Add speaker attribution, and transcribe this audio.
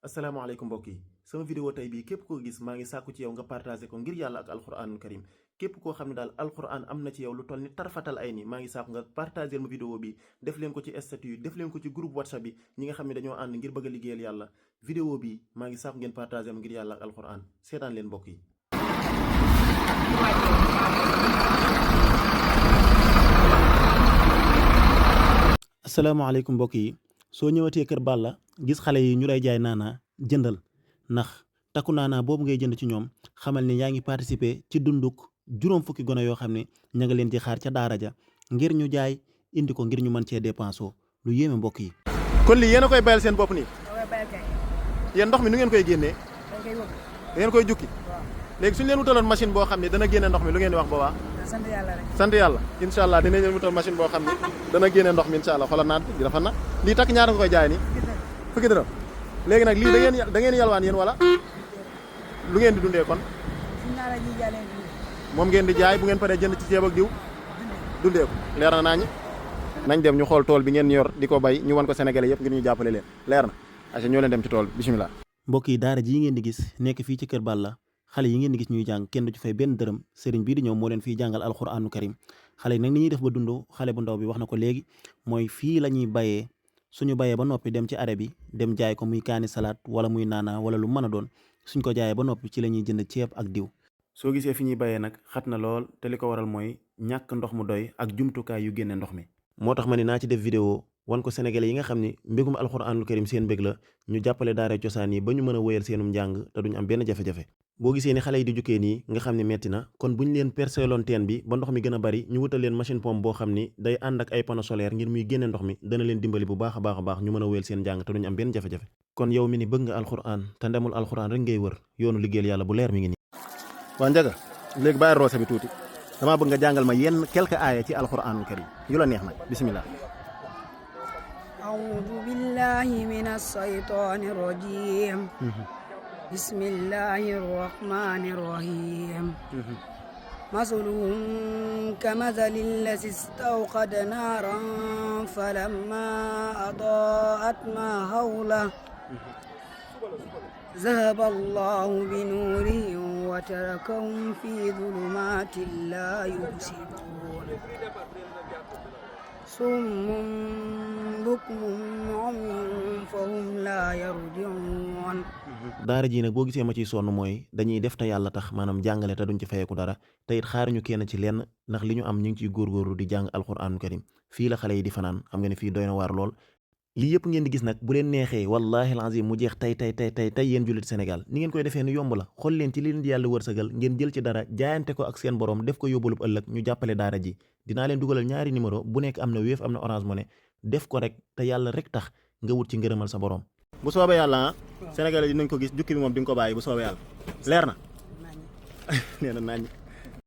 Speaker 1: asalaamaaleykum mbokk yi sama vidéo tey bii képp koo gis maa ngi sàkku ci yow nga partagé ko ngir yàlla ak alxuraanul karim képp koo xam ne daal alxuraan am na ci yow lu toll ni tarfatal ay ni maa ngi sàkku nga partagé ma vidéo bi def leen ko ci statut yi def leen ko ci groupe whatsapp bi ñi nga xam ne dañoo ànd ngir bëgg a liggéeyal yàlla vidéo bi maa ngi sàkku ngeen partagé ma ngir yàlla ak alxuraan seetaan leen mbokk yi. asalaamaaleykum mbokk yi soo ñëwatee kër Balla gis xale yi ñu lay jaay naanaa jëndal ndax takku naanaa boobu ngay jënd ci ñoom xamal ni yaa ngi participer ci dunduk juróom fukki gone yoo xam ne ña nga leen di xaar ca daara ja ngir ñu jaay indi ko ngir ñu mën cee dépensé lu yéeme mbokk yi. kon lii yéen a koy bayal seen bopp nii. yéen ndox mi nu ngeen koy génnee. da ngeen koy jukki. léegi suñu leen wutaloon machine boo xam ne dana génne ndox mi lu ngeen di wax boobaa. sant yàlla rek sant yàlla incha allah dinañ leen wutal machine boo xam ne dana génne ndox mi incha allah xoolal naat di dafa na lii takk ñaata nga koy jaay nii fukki dërëm léegi nag lii da ngeen yalwaan yéen wala lu ngeen di dundee kon moom ngeen di jaay bu ngeen paree jënd ci ceeb ak diw dundee ko leer na nañu nañ dem ñu xool tool bi ngeen yor di ko bay ñu wan ko sénégalais yëpp ngir ñu jàppale leen leer na aca ñoo leen dem ci tool bi bismillah mbokk yi daara ji ngeen di gis nekk fii ci kër Balla xale yi ngeen di gis ñuy jàng kenn du ci fay benn dërëm sëriñ bii di ñëw moo leen fiy jàngal alxuraanu karim xale yi nag ni ñuy def ba dund xale bu ndaw bi wax na ko léegi mooy fii la ñuy bayee suñu bayee ba noppi dem ci are bi dem jaay ko muy kaani salaat wala muy naana wala lu mën a doon suñ ko jaayee ba noppi ci la ñuy jënd ceeb ak diw soo gisee fi ñuy bayee nag xat na lool te li ko waral mooy ñàkk ndox mu doy ak jumtukaay yu génne ndox mi moo tax ma ne naa ci def vidéo wan ko sénégalais yi nga xam ne mbégum alxuraanul karim seen mbég la ñu jàppale daara cosaan yi ba ñu mën a wéyal seenum njàng te duñ am benn jafe-jafe boo gisee ni xale yi di jukkee nii nga xam ne metti na kon buñ leen perceloon teen bi ba ndox mi gën a bari ñu wutal leen machine pompe boo xam ni day ànd ak ay panneau solaire ngir muy génne ndox mi dana leen dimbali bu baax a baax ñu mën a wéyal seen njàng te duñ am benn jafe-jafe kon yow mi ni bëgg nga alxuraan te ndemul alxuraan rek ngay wër yoonu liggéeyal yàlla bu leer mi ngi nii waa njaga léegi bàyyi roose bi tuuti damaa bëgg nga jàngal ma yenn quelques aaya ci alxuraanul karim yu la neex nag bismillah
Speaker 2: أعوذ بالله من الشيطان الرجيم بسم الله الرحمن الرحيم مثلهم كمثل الذي استوقد نارا فلما أضاءت ما حوله ذهب الله بنورهم وتركهم في ظلمات لا يبصرون صم بكم عمي فهم لا يرجعون
Speaker 1: daara ji nag boo gisee ma ciy sonn mooy dañuy def te yàlla tax maanaam jàngale te duñ ci fayeeku dara te it xaaruñu kenn ci lenn ndax li ñu am ñu ngi ciy góorgóorlu di jàng alxuraanul karim fii la xale yi di fanaan xam nga ne fii doy na waar lool lii yëpp ngeen di gis nag bu leen neexee wallahi alazim mu jeex tey yéen jullit Sénégal ni ngeen koy defee ni yomb la xool leen ci li leen di yàlla wërsëgal ngeen jël ci dara jaayante ko ak seen borom def ko yóbbalub ëllëg ñu jàppale daara ji dinaa leen dugalal ñaari numéro bu nekk am na Wave am na Orange Money def ko rek te yàlla rek tax nga wut ci ngërëmal sa borom bu soobee yàlla Sénégal yi dinañ ko gis jukki bi moom di nga ko bàyyi bu soobee yàlla leer na nee na nañ